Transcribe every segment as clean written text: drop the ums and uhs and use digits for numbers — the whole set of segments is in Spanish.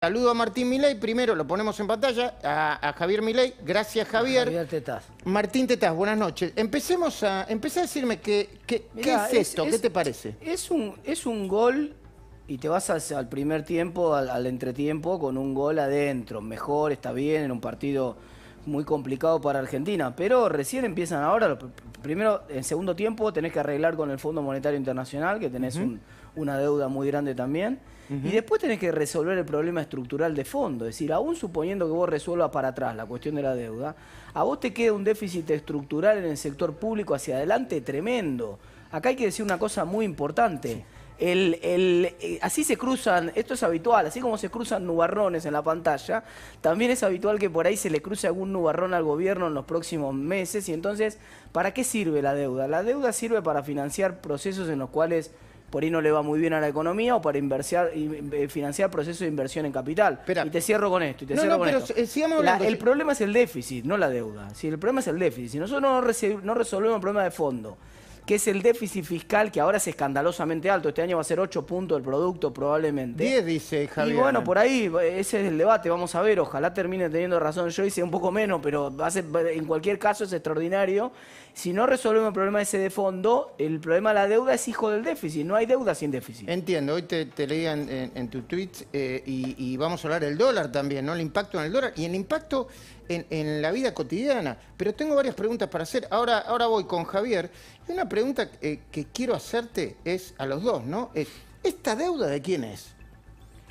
Saludo a Martín Milei, primero lo ponemos en pantalla, a Javier Milei. Gracias, Javier. Javier Tetaz. Martín Tetaz, buenas noches. Empecé a decirme ¿qué es esto? ¿Qué te parece? Es un gol y te vas al primer tiempo, al entretiempo, con un gol adentro. Mejor, está bien, en un partido muy complicado para Argentina, pero recién empiezan ahora. Primero, en segundo tiempo, tenés que arreglar con el Fondo Monetario Internacional, que tenés una deuda muy grande también. Y después tenés que resolver el problema estructural de fondo. Es decir, aún suponiendo que vos resuelvas para atrás la cuestión de la deuda, a vos te queda un déficit estructural en el sector público hacia adelante tremendo. Acá hay que decir una cosa muy importante. Así se cruzan, esto es habitual, así como se cruzan nubarrones en la pantalla, también es habitual que por ahí se le cruce algún nubarrón al gobierno en los próximos meses. Y entonces, ¿para qué sirve la deuda? La deuda sirve para financiar procesos en los cuales por ahí no le va muy bien a la economía, o para financiar procesos de inversión en capital. Espera. Y te cierro con esto. El problema es el déficit, no la deuda. Si el problema es el déficit, si nosotros no resolvemos el problema de fondo, que es el déficit fiscal, que ahora es escandalosamente alto, este año va a ser 8 puntos del producto probablemente. 10 dice Javier. Y bueno, por ahí, ese es el debate, vamos a ver, ojalá termine teniendo razón. Yo hice un poco menos, pero en cualquier caso es extraordinario. Si no resolvemos el problema ese de fondo, el problema de la deuda es hijo del déficit, no hay deuda sin déficit. Entiendo, hoy te leía en tu tweet y vamos a hablar del dólar también, ¿no? El impacto en el dólar y el impacto en la vida cotidiana. Pero tengo varias preguntas para hacer. Ahora voy con Javier. Y una pregunta que quiero hacerte es a los dos, ¿no? ¿Esta deuda de quién es?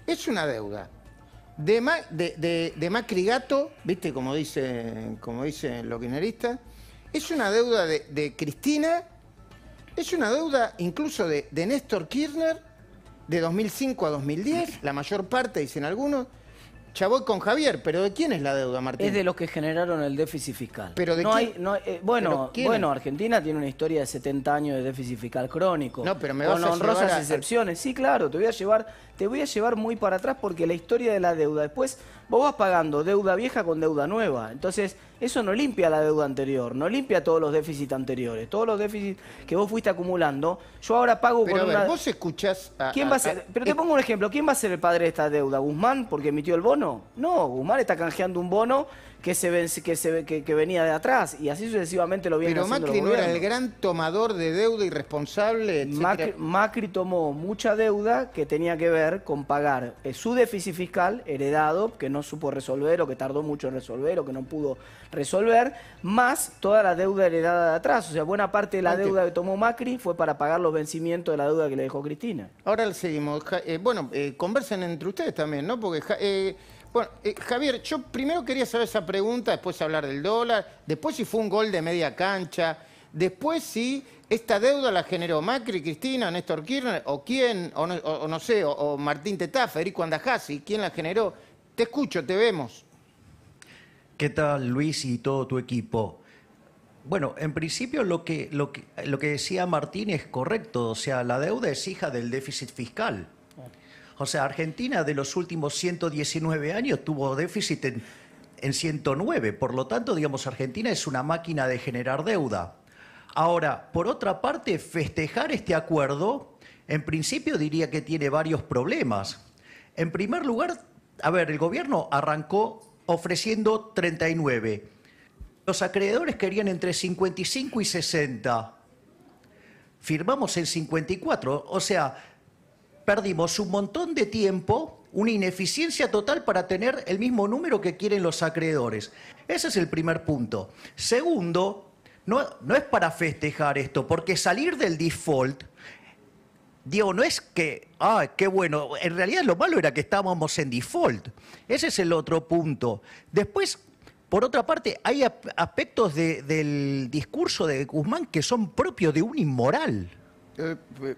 Es una deuda de Macri Gato, ¿viste? Como dicen los kirchneristas. Es una deuda de Cristina. Es una deuda incluso de Néstor Kirchner, de 2005 a 2010, la mayor parte, dicen algunos. Ya voy con Javier, pero ¿de quién es la deuda, Martín? Es de los que generaron el déficit fiscal. ¿Pero de quién? Bueno, Argentina tiene una historia de 70 años de déficit fiscal crónico. No, pero me vas con a honrosas excepciones. Sí, claro, te voy a llevar muy para atrás, porque la historia de la deuda, después vos vas pagando deuda vieja con deuda nueva. Entonces, eso no limpia la deuda anterior, no limpia todos los déficits anteriores. Todos los déficits que vos fuiste acumulando, yo ahora pago pero con a ver, vos escuchás ¿Quién va a ser? Pero te pongo un ejemplo. ¿Quién va a ser el padre de esta deuda? ¿Guzmán porque emitió el bono? No, Guzmán está canjeando un bono que venía de atrás, y así sucesivamente lo viene haciendo. Pero Macri no era el gran tomador de deuda irresponsable, etcétera. Macri tomó mucha deuda que tenía que ver con pagar su déficit fiscal heredado, que no supo resolver, o que tardó mucho en resolver, o que no pudo resolver, más toda la deuda heredada de atrás. O sea, buena parte de la deuda que tomó Macri fue para pagar los vencimientos de la deuda que le dejó Cristina. Ahora seguimos. Conversen entre ustedes también, ¿no? Porque Javier, yo primero quería saber esa pregunta, después hablar del dólar, después si fue un gol de media cancha, después si esta deuda la generó Macri, Cristina, Néstor Kirchner, o quién, o no sé, o Martín Tetaz, Federico Andajasi, ¿quién la generó? Te escucho, te vemos. ¿Qué tal, Luis y todo tu equipo? Bueno, en principio lo que decía Martín es correcto, o sea, la deuda es hija del déficit fiscal. O sea, Argentina de los últimos 119 años tuvo déficit en 109. Por lo tanto, digamos, Argentina es una máquina de generar deuda. Ahora, por otra parte, festejar este acuerdo, en principio diría que tiene varios problemas. En primer lugar, a ver, el gobierno arrancó ofreciendo 39. Los acreedores querían entre 55 y 60. Firmamos en 54, o sea, perdimos un montón de tiempo, una ineficiencia total para tener el mismo número que quieren los acreedores. Ese es el primer punto. Segundo, no es para festejar esto, porque salir del default, digo, no es que, qué bueno, en realidad lo malo era que estábamos en default. Ese es el otro punto. Después, por otra parte, hay aspectos del discurso de Guzmán que son propios de un inmoral.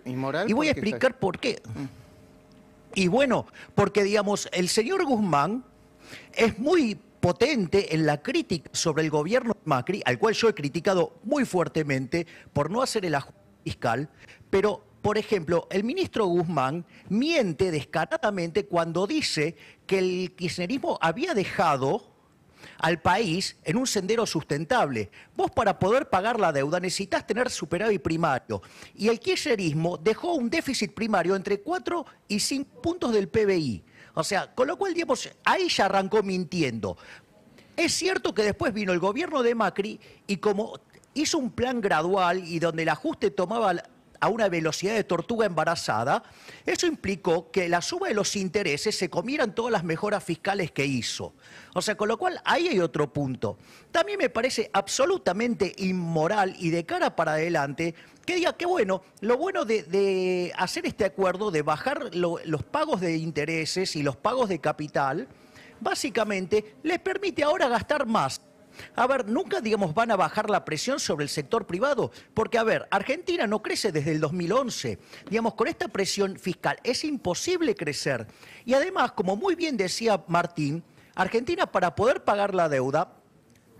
¿Inmoral? Y voy a explicar por qué. Y bueno, porque digamos, el señor Guzmán es muy potente en la crítica sobre el gobierno de Macri, al cual yo he criticado muy fuertemente por no hacer el ajuste fiscal, pero, por ejemplo, el ministro Guzmán miente descaradamente cuando dice que el kirchnerismo había dejado al país en un sendero sustentable. Vos, para poder pagar la deuda, necesitas tener superávit primario. Y el kirchnerismo dejó un déficit primario entre 4 y 5 puntos del PBI. O sea, con lo cual, digamos, ahí ya arrancó mintiendo. Es cierto que después vino el gobierno de Macri y como hizo un plan gradual y donde el ajuste tomaba a una velocidad de tortuga embarazada, eso implicó que la suba de los intereses se comieran todas las mejoras fiscales que hizo. O sea, con lo cual ahí hay otro punto. También me parece absolutamente inmoral y de cara para adelante que diga que bueno, lo bueno de hacer este acuerdo, de bajar los pagos de intereses y los pagos de capital, básicamente les permite ahora gastar más. A ver, nunca, digamos, van a bajar la presión sobre el sector privado, porque, a ver, Argentina no crece desde el 2011. Digamos, con esta presión fiscal es imposible crecer. Y además, como muy bien decía Martín, Argentina para poder pagar la deuda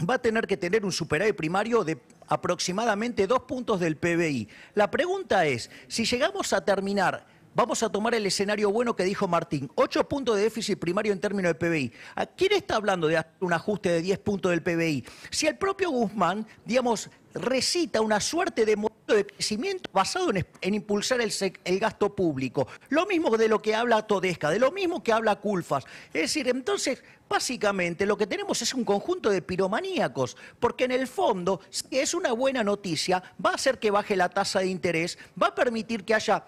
va a tener que tener un superávit primario de aproximadamente 2 puntos del PBI. La pregunta es, si llegamos a terminar... Vamos a tomar el escenario bueno que dijo Martín, 8 puntos de déficit primario en términos de PBI. ¿A quién está hablando de hacer un ajuste de 10 puntos del PBI? Si el propio Guzmán, digamos, recita una suerte de modelo de crecimiento basado en impulsar el gasto público. Lo mismo de lo que habla Todesca, de lo mismo que habla Culfas. Es decir, entonces, básicamente lo que tenemos es un conjunto de piromaníacos, porque en el fondo, si es una buena noticia, va a hacer que baje la tasa de interés, va a permitir que haya,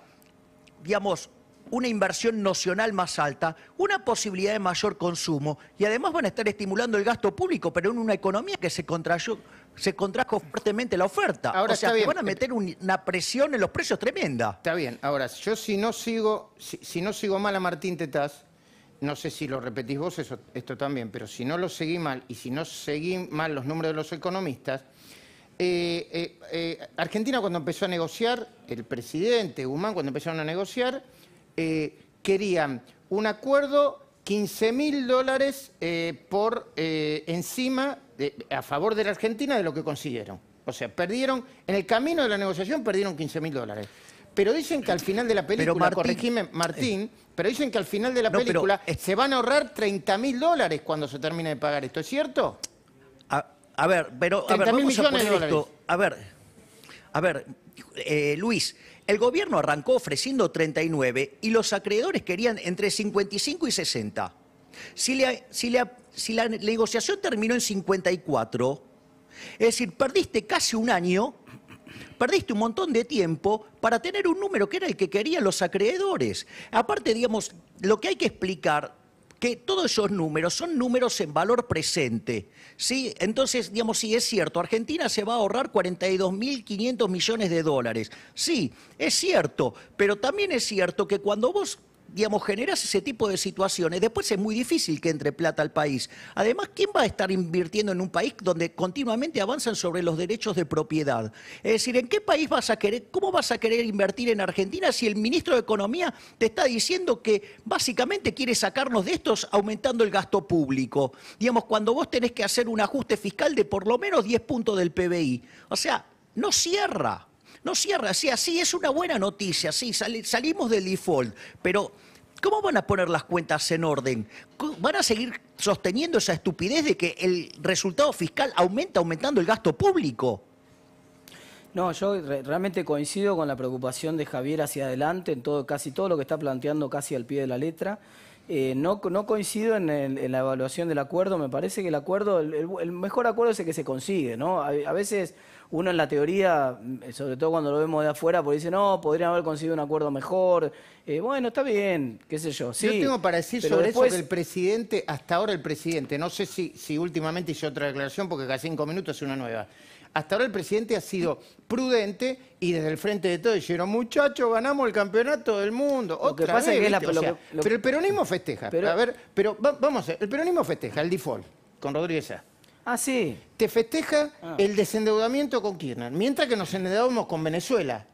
digamos, una inversión nocional más alta, una posibilidad de mayor consumo y además van a estar estimulando el gasto público, pero en una economía que se contrajo fuertemente la oferta. Ahora, o sea, está que bien. van a meter una presión en los precios tremenda. Está bien. Ahora, yo si no sigo mal a Martín Tetaz, no sé si lo repetís vos esto también, pero si no lo seguí mal y si no seguí mal los números de los economistas, Argentina cuando empezó a negociar, el presidente Guzmán cuando empezaron a negociar, querían un acuerdo, $15.000 por encima, a favor de la Argentina de lo que consiguieron. O sea, perdieron, en el camino de la negociación perdieron $15.000. Pero dicen que al final de la película, corregime Martín, pero dicen que al final de la película se van a ahorrar $30.000 cuando se termine de pagar esto, ¿es cierto? A ver, vamos a poner esto. A ver, Luis, el gobierno arrancó ofreciendo 39 y los acreedores querían entre 55 y 60. Si la negociación terminó en 54, es decir, perdiste casi un año, perdiste un montón de tiempo para tener un número que era el que querían los acreedores. Aparte, digamos, lo que hay que explicar que todos esos números son números en valor presente, ¿sí? Entonces, digamos, sí, es cierto, Argentina se va a ahorrar 42.500 millones de dólares. Sí, es cierto, pero también es cierto que cuando vos, digamos, generas ese tipo de situaciones, después es muy difícil que entre plata al país. Además, ¿quién va a estar invirtiendo en un país donde continuamente avanzan sobre los derechos de propiedad? Es decir, ¿en qué país vas a querer, cómo vas a querer invertir en Argentina si el ministro de Economía te está diciendo que básicamente quiere sacarnos de estos aumentando el gasto público? Digamos, cuando vos tenés que hacer un ajuste fiscal de por lo menos 10 puntos del PBI. O sea, no cierra. No cierra, sí, así es una buena noticia, sí, salimos del default, pero ¿cómo van a poner las cuentas en orden? ¿Van a seguir sosteniendo esa estupidez de que el resultado fiscal aumentando el gasto público? No, yo realmente coincido con la preocupación de Javier hacia adelante en casi todo lo que está planteando casi al pie de la letra. No coincido en la evaluación del acuerdo. Me parece que el acuerdo, el mejor acuerdo es el que se consigue, ¿no? A veces uno en la teoría, sobre todo cuando lo vemos de afuera, pues dice, no, podrían haber conseguido un acuerdo mejor. Bueno, está bien, qué sé yo. Sí, yo tengo para decir sobre después eso que el presidente, hasta ahora el presidente, no sé si últimamente hizo otra declaración porque cada 5 minutos es una nueva. Hasta ahora el presidente ha sido prudente y desde el frente de todo dijeron, muchachos, ganamos el campeonato del mundo. Otra vez, pero el peronismo festeja. Vamos a ver, el peronismo festeja el default con Rodríguez Sá. Ah, sí. Te festeja el desendeudamiento con Kirchner, mientras que nos endeudamos con Venezuela,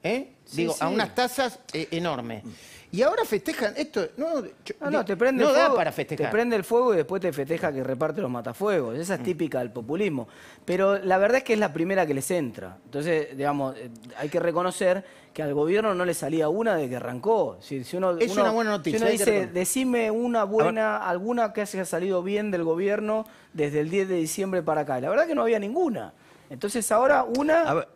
Sí, a unas tasas enormes. Y ahora festejan esto. Te prende no el da fuego, para festejar. Te prende el fuego y después te festeja que reparte los matafuegos. Esa es típica del populismo. Pero la verdad es que es la primera que les entra. Entonces, digamos, hay que reconocer que al gobierno no le salía una de que arrancó. Si uno, es una buena noticia. Si uno dice, decime una buena, alguna que haya salido bien del gobierno desde el 10 de diciembre para acá. La verdad que no había ninguna. Entonces ahora A ver.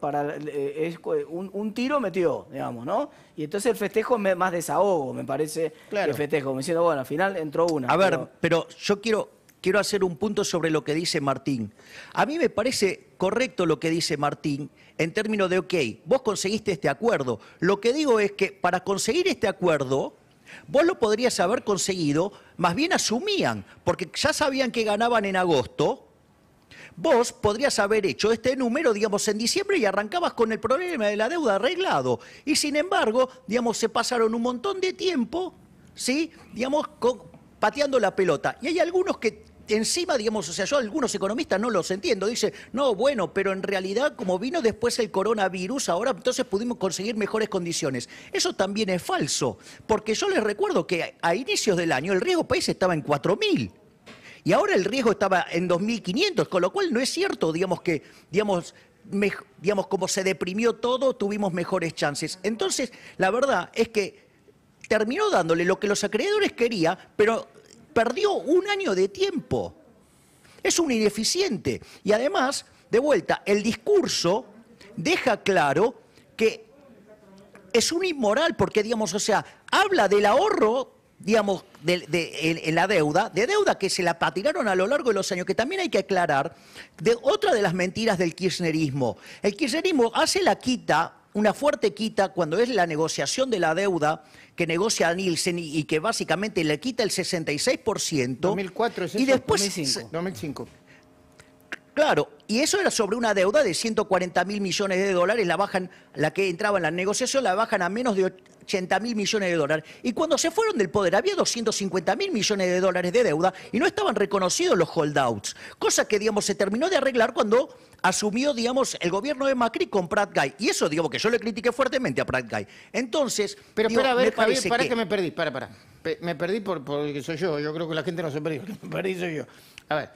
un tiro metió, digamos, ¿no? Y entonces el festejo es más desahogo, me parece, Claro. que el festejo, como diciendo, bueno, al final entró una. A ver, pero yo quiero hacer un punto sobre lo que dice Martín. A mí me parece correcto lo que dice Martín en términos de, ok, vos conseguiste este acuerdo. Lo que digo es que para conseguir este acuerdo, vos lo podrías haber conseguido, más bien asumían, porque ya sabían que ganaban en agosto. Vos podrías haber hecho este número, digamos, en diciembre y arrancabas con el problema de la deuda arreglado. Y sin embargo, digamos, se pasaron un montón de tiempo, ¿sí? Digamos, pateando la pelota. Y hay algunos que encima, digamos, o sea, yo algunos economistas no los entiendo. Dicen, no, bueno, pero en realidad como vino después el coronavirus, ahora entonces pudimos conseguir mejores condiciones. Eso también es falso, porque yo les recuerdo que a inicios del año el riesgo país estaba en 4.000. Y ahora el riesgo estaba en 2.500, con lo cual no es cierto, digamos, que, digamos, como se deprimió todo, tuvimos mejores chances. Entonces, la verdad es que terminó dándole lo que los acreedores querían, pero perdió un año de tiempo. Es un ineficiente. Y además, de vuelta, el discurso deja claro que es un inmoral, porque, digamos, o sea, habla del ahorro, digamos, en la deuda, de deuda que se la patinaron a lo largo de los años, que también hay que aclarar, de otra de las mentiras del kirchnerismo. El kirchnerismo hace la quita, una fuerte quita, cuando es la negociación de la deuda que negocia Nielsen y que básicamente le quita el 66%. 2004 es eso. Y después, 2005. Claro, y eso era sobre una deuda de 140.000 millones de dólares, la que entraba en la negociación la bajan a menos de 80.000 millones de dólares. Y cuando se fueron del poder había 250.000 millones de dólares de deuda y no estaban reconocidos los holdouts, cosa que, digamos, se terminó de arreglar cuando asumió, digamos, el gobierno de Macri con Prat Gay. Y eso, digo, que yo le critiqué fuertemente a Prat Gay. Entonces, Pero digo, espera, a ver, me Javier, parece para que me perdí, para. Me perdí porque soy yo creo que la gente no se perdió, me perdí soy yo. A ver,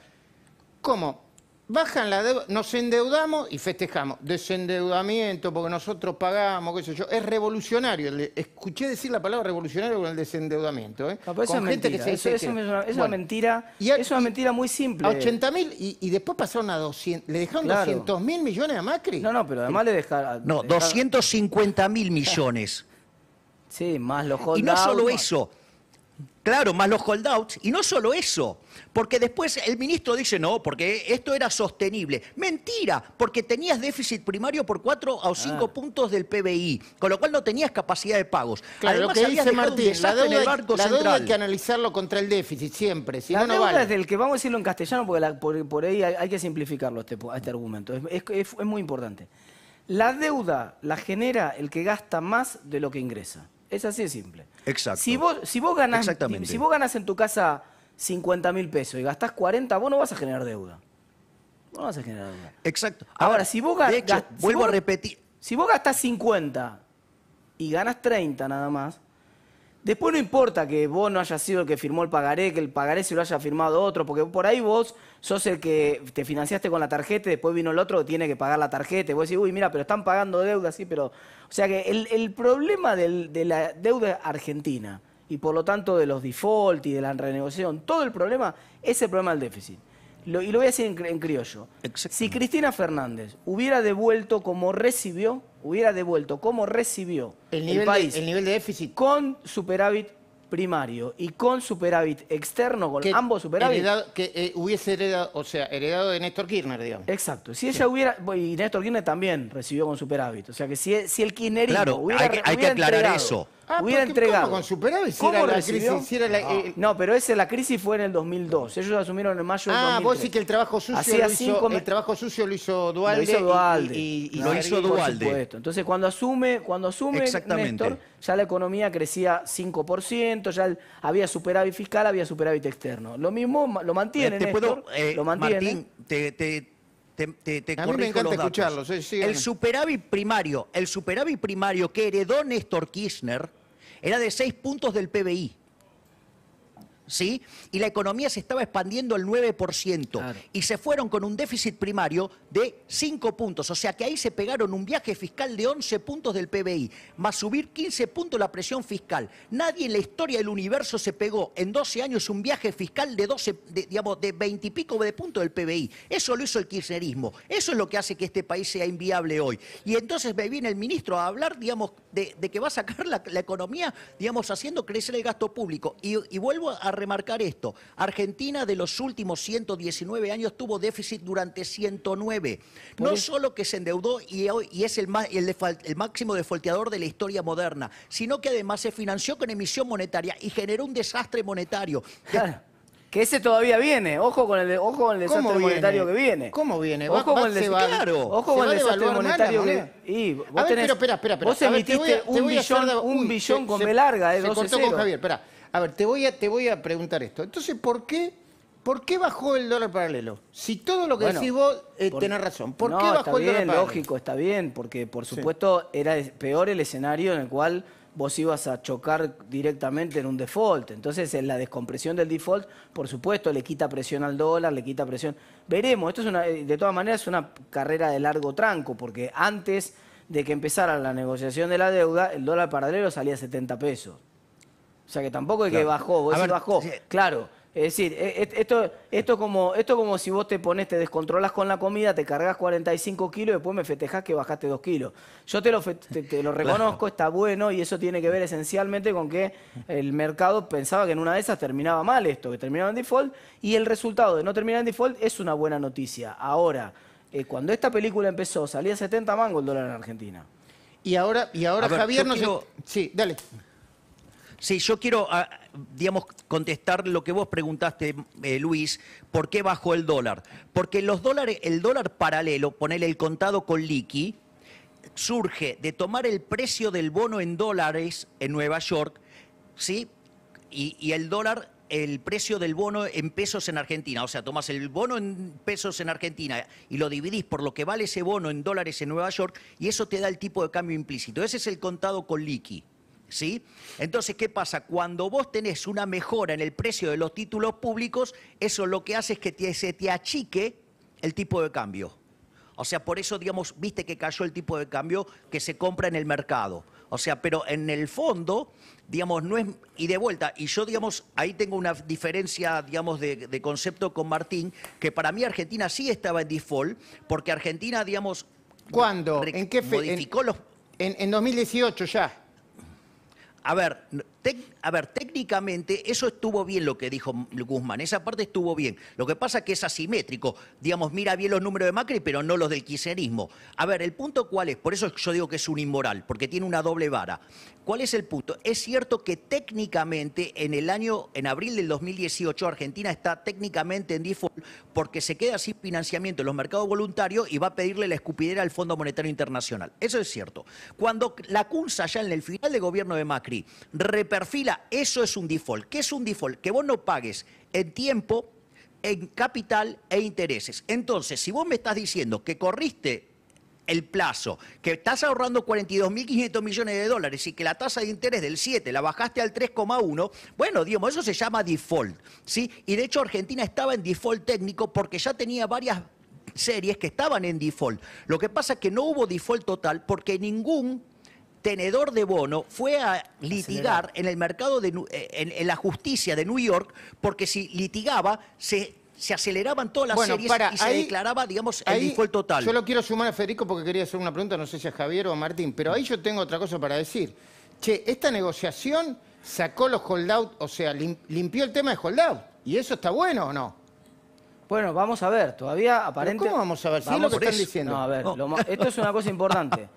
¿cómo? Bajan la deuda, nos endeudamos y festejamos. Desendeudamiento, porque nosotros pagamos, qué sé yo. Es revolucionario. Escuché decir la palabra revolucionario con el desendeudamiento. No, pero eso es mentira. Eso es una mentira. Es una mentira muy simple. A 80.000 y después pasaron a 200. ¿Le dejaron 200.000 millones a Macri? No, pero además le dejaron... No, 250.000 millones. Sí, más los holdouts. Y no solo eso. Claro, más los holdouts. Y no solo eso, porque después el ministro dice, no, porque esto era sostenible. Mentira, porque tenías déficit primario por 4 o 5 puntos del PBI, con lo cual no tenías capacidad de pagos. Claro, además, lo que habías dice dejado un Martín, la desastre en el Banco deuda hay Central. que analizarlo contra el déficit siempre, si La no, no deuda vale. es del que, vamos a decirlo en castellano, porque por ahí hay que simplificarlo a este argumento. Es muy importante. La deuda la genera el que gasta más de lo que ingresa. Es así de simple. Exacto. Si vos ganás, Exactamente. si vos ganás en tu casa 50.000 pesos y gastás 40, vos no vas a generar deuda. Vos no vas a generar deuda. Exacto. Ahora, si vos de hecho, vuelvo a repetir. Si vos gastás 50 y ganás 30 nada más, después no importa que vos no hayas sido el que firmó el pagaré, que el pagaré se lo haya firmado otro, porque por ahí vos sos el que te financiaste con la tarjeta y después vino el otro que tiene que pagar la tarjeta. Y vos decís, uy, mira, pero están pagando deuda, sí, pero... O sea que el problema de la deuda argentina y por lo tanto de los default y de la renegociación, todo el problema es el problema del déficit. Y lo voy a decir en criollo. Si Cristina Fernández hubiera devuelto como recibió el país el nivel de déficit con superávit primario y con superávit externo, con que ambos superávit. hubiese heredado, o sea, heredado de Néstor Kirchner, digamos. Exacto. Si ella hubiera... Y Néstor Kirchner también recibió con superávit. O sea que si el kirchnerismo Claro, hubiera hay que aclarar entregado, eso. Hubiera entregado. ¿Cómo con superávit? Si ¿Cómo era la recibió? crisis, si era la, No, pero la crisis fue en el 2002. Ellos asumieron en mayo del 2003. vos decís que el trabajo sucio Hacía lo hizo, 5 el trabajo sucio lo hizo Dualde. Lo hizo Dualde. Y Lo hizo Sergio. Por Dualde. supuesto. Entonces, cuando asume Exactamente. Néstor, ya la economía crecía 5%, ya había superávit fiscal, había superávit externo. Lo mismo lo mantiene Néstor, lo mantiene. Martín, te A mí me corrijo encanta los datos. escucharlo, sí, El superávit primario que heredó Néstor Kirchner era de 6 puntos del PBI. ¿sí? Y la economía se estaba expandiendo el 9%. Claro. Y se fueron con un déficit primario de 5 puntos. O sea que ahí se pegaron un viaje fiscal de 11 puntos del PBI, más subir 15 puntos la presión fiscal. Nadie en la historia del universo se pegó en 12 años un viaje fiscal de 20 y pico de puntos del PBI. Eso lo hizo el kirchnerismo. Eso es lo que hace que este país sea inviable hoy. Y entonces me viene el ministro a hablar, digamos, de que va a sacar la economía, digamos, haciendo crecer el gasto público. Y vuelvo a remarcar esto. Argentina de los últimos 119 años tuvo déficit durante 109. No solo que se endeudó y es el máximo defaulteador de la historia moderna, sino que además se financió con emisión monetaria y generó un desastre monetario. Claro. Que ese todavía viene. Ojo con el desastre monetario que viene. ¿Cómo viene? Ojo con el desastre monetario que viene. A ver, pero espera. Vos emitiste un billón con B larga, se 12-0. cortó con Javier, espera. A ver, te voy a preguntar esto. Entonces, ¿por qué bajó el dólar paralelo? Si todo lo que decís vos tenés razón. ¿Por qué bajó el dólar paralelo? Lógico, está bien, porque por supuesto era peor el escenario en el cual vos ibas a chocar directamente en un default. Entonces, en la descompresión del default, por supuesto, le quita presión al dólar, le quita presión. Veremos, esto es de todas maneras es una carrera de largo tranco, porque antes de que empezara la negociación de la deuda, el dólar paralelo salía a 70 pesos. O sea que tampoco es que bajó, vos decís bajó. Sí. Claro, es decir, esto como si vos te descontrolás con la comida, te cargas 45 kilos y después me festejás que bajaste 2 kilos. Yo te lo reconozco, claro. Está bueno y eso tiene que ver esencialmente con que el mercado pensaba que en una de esas terminaba mal esto, que terminaba en default, y el resultado de no terminar en default es una buena noticia. Ahora, cuando esta película empezó, salía 70 mangos el dólar en Argentina. Y ahora ver, Javier no quiero... Sí, dale. Sí, yo quiero, digamos, contestar lo que vos preguntaste, Luis, ¿por qué bajó el dólar? Porque el dólar paralelo, ponele el contado con liqui, surge de tomar el precio del bono en dólares en Nueva York, ¿sí? Y el dólar, el precio del bono en pesos en Argentina. O sea, tomás el bono en pesos en Argentina y lo dividís por lo que vale ese bono en dólares en Nueva York y eso te da el tipo de cambio implícito. Ese es el contado con liqui. ¿Sí? Entonces, ¿qué pasa? Cuando vos tenés una mejora en el precio de los títulos públicos, eso lo que hace es que se te achique el tipo de cambio. O sea, por eso, digamos, viste que cayó el tipo de cambio que se compra en el mercado. O sea, pero en el fondo, digamos, no es... Y de vuelta, y yo, digamos, ahí tengo una diferencia, digamos, de concepto con Martín, que para mí Argentina sí estaba en default, porque Argentina, digamos... ¿Cuándo? ¿En qué fecha? Modificó los... En 2018 ya. A ver, técnicamente eso estuvo bien lo que dijo Guzmán, esa parte estuvo bien. Lo que pasa es que es asimétrico, digamos, mira bien los números de Macri, pero no los del kirchnerismo. A ver, ¿el punto cuál es? Por eso yo digo que es un inmoral, porque tiene una doble vara. ¿Cuál es el punto? Es cierto que técnicamente en abril del 2018, Argentina está técnicamente en default porque se queda sin financiamiento en los mercados voluntarios y va a pedirle la escupidera al Fondo Monetario Internacional. Eso es cierto. Cuando la CUNSA ya en el final de gobierno de Macri reperfila, eso es un default. ¿Qué es un default? Que vos no pagues en tiempo, en capital e intereses. Entonces, si vos me estás diciendo que corriste el plazo, que estás ahorrando 42.500 millones de dólares y que la tasa de interés del 7 la bajaste al 3,1, bueno, digamos, eso se llama default, ¿sí? Y de hecho Argentina estaba en default técnico porque ya tenía varias series que estaban en default. Lo que pasa es que no hubo default total porque ningún tenedor de bono fue a litigar en el mercado, en la justicia de New York, porque si litigaba, se aceleraban todas las series y se declaraba, digamos, el default total. Yo lo quiero sumar a Federico porque quería hacer una pregunta, no sé si a Javier o a Martín, pero ahí yo tengo otra cosa para decir. Che, esta negociación sacó los holdout, o sea, limpió el tema de holdout. ¿Y eso está bueno o no? Bueno, vamos a ver, todavía aparentemente... ¿Cómo vamos a ver? Si es lo que están diciendo. No, a ver, esto es una cosa importante.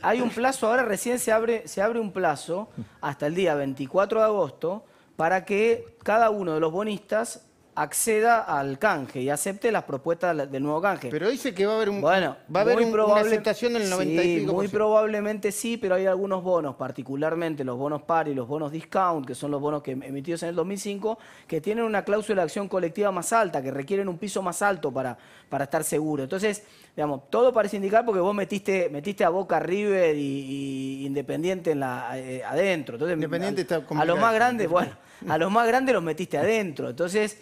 Hay un plazo, ahora recién se abre un plazo hasta el día 24 de agosto para que cada uno de los bonistas acceda al canje y acepte las propuestas del nuevo canje. Pero dice que va a haber, Bueno, va a haber muy una aceptación del 90 y sí, pico muy por ciento. probablemente sí, pero hay algunos bonos, particularmente los bonos par y los bonos discount, que son los bonos que emitidos en el 2005, que tienen una cláusula de acción colectiva más alta, que requieren un piso más alto para estar seguro. Entonces, digamos, todo parece indicar porque vos metiste a Boca, River y Independiente adentro. Entonces, Independiente está a los complicado. más grandes, bueno, a los más grandes los metiste adentro. Entonces,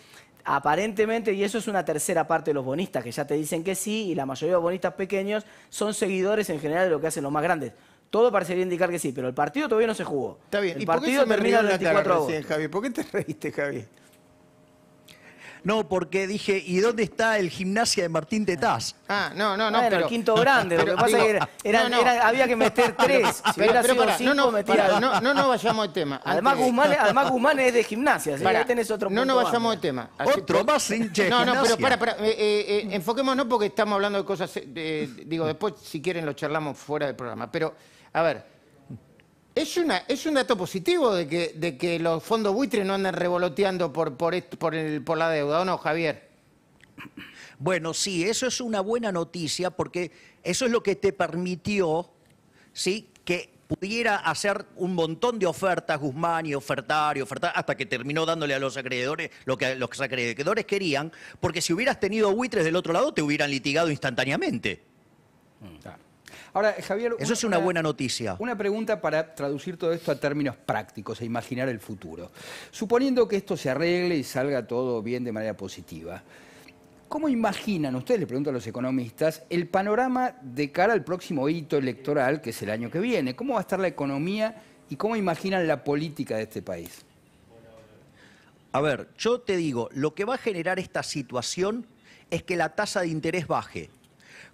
aparentemente, y eso es una tercera parte de los bonistas, que ya te dicen que sí, y la mayoría de los bonistas pequeños son seguidores en general de lo que hacen los más grandes. Todo parecería indicar que sí, pero el partido todavía no se jugó. Está bien. El ¿Y por qué partido se me termina rió el en la cara 24 de agosto. recién, Javier? ¿Por qué te reíste, Javier? No, porque dije, ¿y dónde está el Gimnasia de Martín Tetaz? Ah, no, Bueno, pero... el quinto grande, lo que pero, pasa digo, es que había que meter 3. Si Pero, hubiera pero sido pará, 5, metía... no vayamos de tema. Además, Guzmán es de Gimnasia, así que Pará, ahí tenés otro no punto nos más. vayamos de tema. Así- Otro más hincha de No, pero Gimnasia. para, enfoquémonos porque estamos hablando de cosas, digo, después si quieren lo charlamos fuera del programa. Pero, a ver, es un dato positivo de que los fondos buitres no anden revoloteando por la deuda, ¿o no, Javier? Bueno, sí, eso es una buena noticia porque eso es lo que te permitió, ¿sí?, que pudiera hacer un montón de ofertas, Guzmán, y ofertar, hasta que terminó dándole a los acreedores lo que los acreedores querían, porque si hubieras tenido buitres del otro lado te hubieran litigado instantáneamente. Claro. Ahora, Javier... Eso es una buena noticia. Una pregunta para traducir todo esto a términos prácticos e imaginar el futuro. Suponiendo que esto se arregle y salga todo bien de manera positiva, ¿cómo imaginan, ustedes le pregunto a los economistas, el panorama de cara al próximo hito electoral, que es el año que viene? ¿Cómo va a estar la economía y cómo imaginan la política de este país? A ver, yo te digo, lo que va a generar esta situación es que la tasa de interés baje.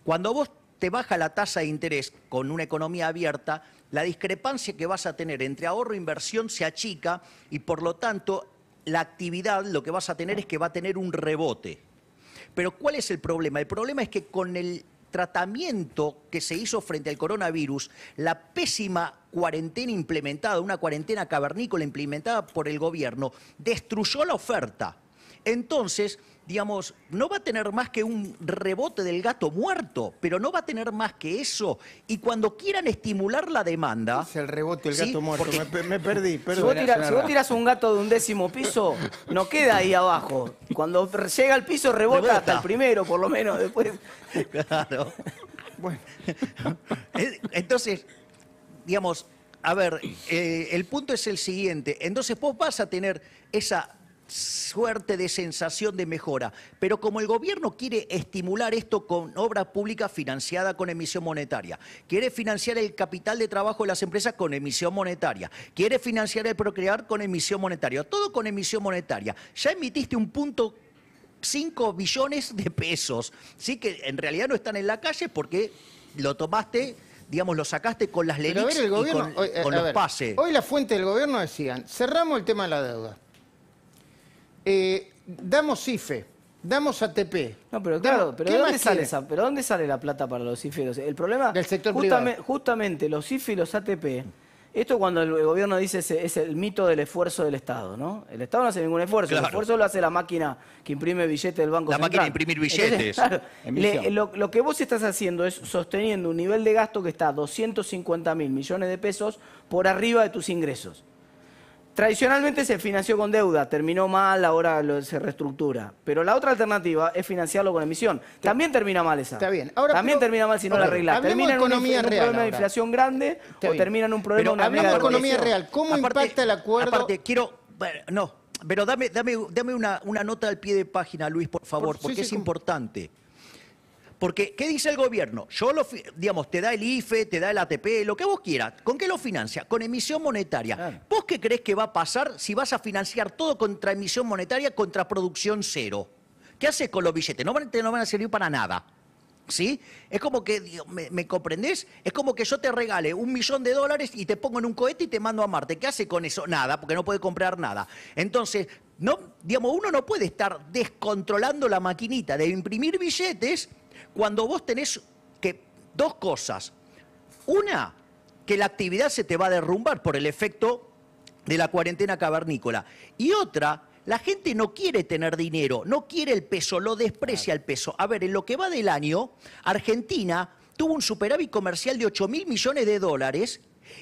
Cuando vos te baja la tasa de interés con una economía abierta, la discrepancia que vas a tener entre ahorro e inversión se achica y por lo tanto la actividad lo que vas a tener es que va a tener un rebote. Pero ¿cuál es el problema? El problema es que con el tratamiento que se hizo frente al coronavirus, la pésima cuarentena implementada, una cuarentena cavernícola implementada por el gobierno, destruyó la oferta. Entonces, digamos, no va a tener más que un rebote del gato muerto, pero no va a tener más que eso. Y cuando quieran estimular la demanda... Es el rebote, el ¿sí? gato muerto. Porque- Me perdí, Si perdón. vos tirás un gato de un 10º piso, no queda ahí abajo. Cuando llega al piso rebota hasta el primero, por lo menos. Después... Claro. Bueno, Entonces, digamos, a ver, el punto es el siguiente. Entonces vos vas a tener esa suerte de sensación de mejora, pero como el gobierno quiere estimular esto con obra pública financiada con emisión monetaria, quiere financiar el capital de trabajo de las empresas con emisión monetaria, quiere financiar el procrear con emisión monetaria, todo con emisión monetaria. Ya emitiste 1.5 billones de pesos, ¿sí? Que en realidad no están en la calle porque lo tomaste, digamos, lo sacaste con las pero a ver, LELIQs el gobierno... y con a los ver, pases. Hoy la fuente del gobierno decían, cerramos el tema de la deuda. Damos IFE, damos ATP. No, pero claro, pero ¿Qué ¿de dónde más sale quiere? ¿pero dónde sale la plata para los IFE? El problema Del sector justamente los IFE y los ATP. Esto cuando el gobierno dice es el mito del esfuerzo del Estado, ¿no? El Estado no hace ningún esfuerzo, Claro. el esfuerzo lo hace la máquina que imprime billetes del Banco La Central. máquina de imprimir billetes. Entonces, Emisión. lo que vos estás haciendo es sosteniendo un nivel de gasto que está 250.000 millones de pesos por arriba de tus ingresos. Tradicionalmente se financió con deuda, terminó mal, ahora se reestructura. Pero la otra alternativa es financiarlo con emisión. También termina mal esa. Está bien. Ahora, También pero- termina mal si no ok, la arreglás. hablemos Termina de en un economía real problema de ahora. inflación grande Está o bien. termina en un problema Pero de una hablemos mega de economía devaluación. real. ¿Cómo impacta el acuerdo? Aparte, quiero... Bueno, no, pero dame una nota al pie de página, Luis, por favor, Sí, porque sí, es ¿cómo? importante. Porque, ¿qué dice el gobierno? Digamos, te da el IFE, te da el ATP, lo que vos quieras. ¿Con qué lo financia? Con emisión monetaria. Claro. ¿Vos qué crees que va a pasar si vas a financiar todo contra emisión monetaria, contra producción cero? ¿Qué haces con los billetes? No van a servir para nada. ¿Sí? Es como que, ¿me comprendés? Es como que yo te regale $1 millón y te pongo en un cohete y te mando a Marte. ¿Qué hace con eso? Nada, porque no puede comprar nada. Entonces, uno no puede estar descontrolando la maquinita de imprimir billetes cuando vos tenés dos cosas. Una, que la actividad se te va a derrumbar por el efecto de la cuarentena cavernícola. Y otra, La gente no quiere tener dinero, no quiere el peso, lo desprecia el peso. A ver, en lo que va del año, Argentina tuvo un superávit comercial de 8.000 millones de dólares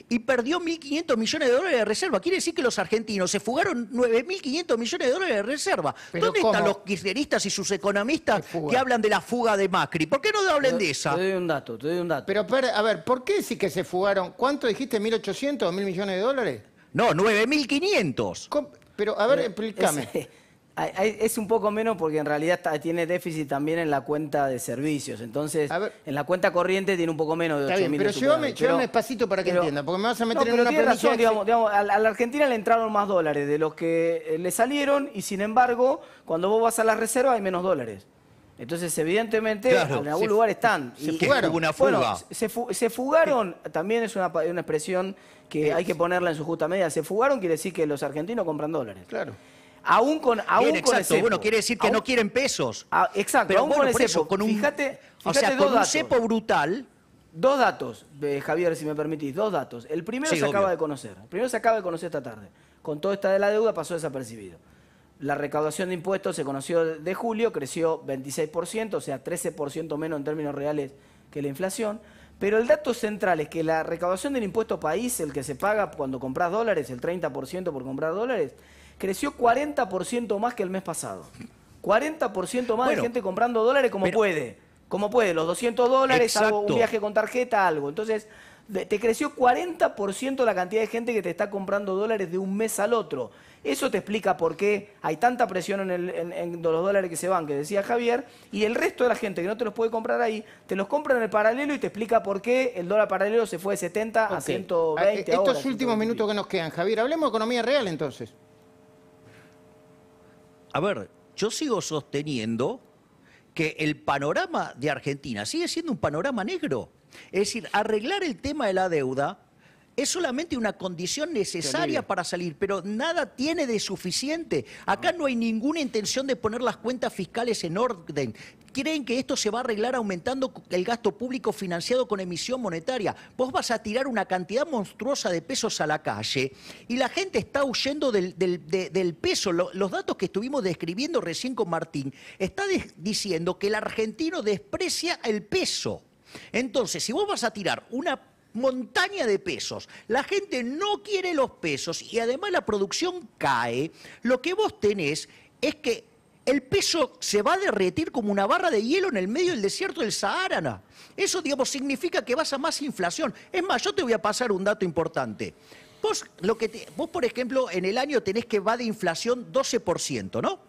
y perdió 1.500 millones de dólares de reserva. Quiere decir que los argentinos se fugaron 9.500 millones de dólares de reserva. ¿Dónde están los kirchneristas y sus economistas que hablan de la fuga de Macri? ¿Por qué no hablan de esa? Te doy un dato. Pero, a ver, ¿por qué sí que se fugaron? ¿Cuánto dijiste? ¿1.800 o 1.000 millones de dólares? No, 9.500. Pero, a ver, explícame. Es un poco menos porque en realidad tiene déficit también en la cuenta de servicios. Entonces, en la cuenta corriente tiene un poco menos de 8.000. Está bien, pero llévame despacito para que entienda, porque me vas a meter en una premisa. Digamos, a la Argentina le entraron más dólares de los que le salieron y sin embargo, cuando vos vas a la reserva hay menos dólares. Entonces, evidentemente, en algún lugar están. Se fugaron. Una fuga. Bueno, se fugaron, también es una expresión que hay que ponerla en su justa medida. Se fugaron quiere decir que los argentinos compran dólares. Claro. Aún con el cepo. Bueno, quiere decir que no quieren pesos. Exacto, pero aún bueno, con el por eso, cepo. Fíjate o sea, dos con un datos. cepo brutal. Dos datos, Javier, si me permitís, dos datos. El primero se acaba de conocer. El primero se acaba de conocer esta tarde. Con todo esta de la deuda pasó desapercibido. La recaudación de impuestos se conoció de julio, creció 26%, o sea, 13% menos en términos reales que la inflación. Pero el dato central es que la recaudación del impuesto país, el que se paga cuando compras dólares, el 30% por comprar dólares, creció 40% más que el mes pasado. 40% más de gente comprando dólares como puede. Como puede, los 200 dólares, algo, un viaje con tarjeta, algo. Entonces, te creció 40% la cantidad de gente que te está comprando dólares de un mes al otro. Eso te explica por qué hay tanta presión en los dólares que se van, que decía Javier, y el resto de la gente que no te los puede comprar ahí, te los compra en el paralelo y te explica por qué el dólar paralelo se fue de 70 a 120 ahora. Estos últimos minutos que nos quedan, Javier, hablemos de economía real entonces. A ver, yo sigo sosteniendo que el panorama de Argentina sigue siendo un panorama negro. Es decir, arreglar el tema de la deuda es solamente una condición necesaria para salir, pero nada tiene de suficiente. Acá no hay ninguna intención de poner las cuentas fiscales en orden. Creen que esto se va a arreglar aumentando el gasto público financiado con emisión monetaria. Vos vas a tirar una cantidad monstruosa de pesos a la calle y la gente está huyendo del peso. Los datos que estuvimos describiendo recién con Martín está diciendo que el argentino desprecia el peso. Entonces, si vos vas a tirar una montaña de pesos, la gente no quiere los pesos y además la producción cae, lo que vos tenés es que el peso se va a derretir como una barra de hielo en el medio del desierto del Sahara. Eso, digamos, significa que vas a más inflación. Es más, yo te voy a pasar un dato importante. Vos, por ejemplo, en el año tenés que va de inflación 12%, ¿no?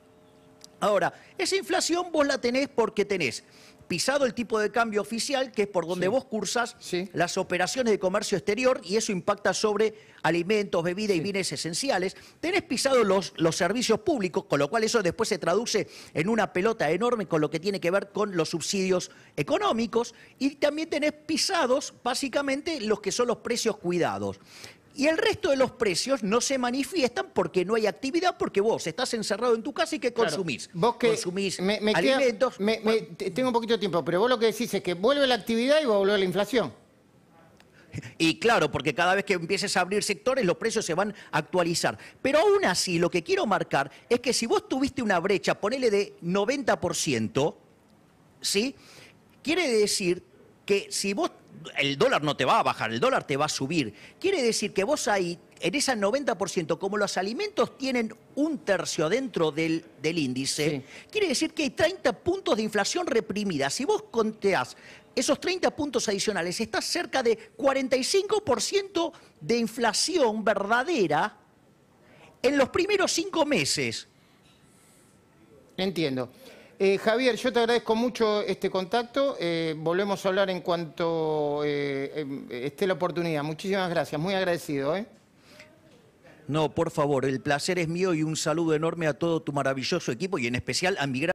Ahora, esa inflación vos la tenés porque tenés pisado el tipo de cambio oficial, que es por donde vos cursás las operaciones de comercio exterior, y eso impacta sobre alimentos, bebidas y bienes esenciales. Tenés pisado los servicios públicos, con lo cual eso después se traduce en una pelota enorme con lo que tiene que ver con los subsidios económicos, y también tenés pisados, básicamente, los que son los precios cuidados. Y el resto de los precios no se manifiestan porque no hay actividad, porque vos estás encerrado en tu casa y ¿qué consumís? Vos que consumís alimentos. Tengo un poquito de tiempo, pero vos lo que decís es que vuelve la actividad y va a volver la inflación. Y claro, porque cada vez que empieces a abrir sectores, los precios se van a actualizar. Pero aún así, lo que quiero marcar es que si vos tuviste una brecha, ponele de 90%, ¿sí? Quiere decir que si vos, el dólar no te va a bajar, el dólar te va a subir. Quiere decir que vos ahí, en ese 90%, como los alimentos tienen un tercio dentro del índice, quiere decir que hay 30 puntos de inflación reprimida. Si vos conteás esos 30 puntos adicionales, estás cerca de 45% de inflación verdadera en los primeros 5 meses. Entiendo. Javier, yo te agradezco mucho este contacto. Volvemos a hablar en cuanto esté la oportunidad. Muchísimas gracias, muy agradecido. No, por favor, el placer es mío y un saludo enorme a todo tu maravilloso equipo y en especial a mi gran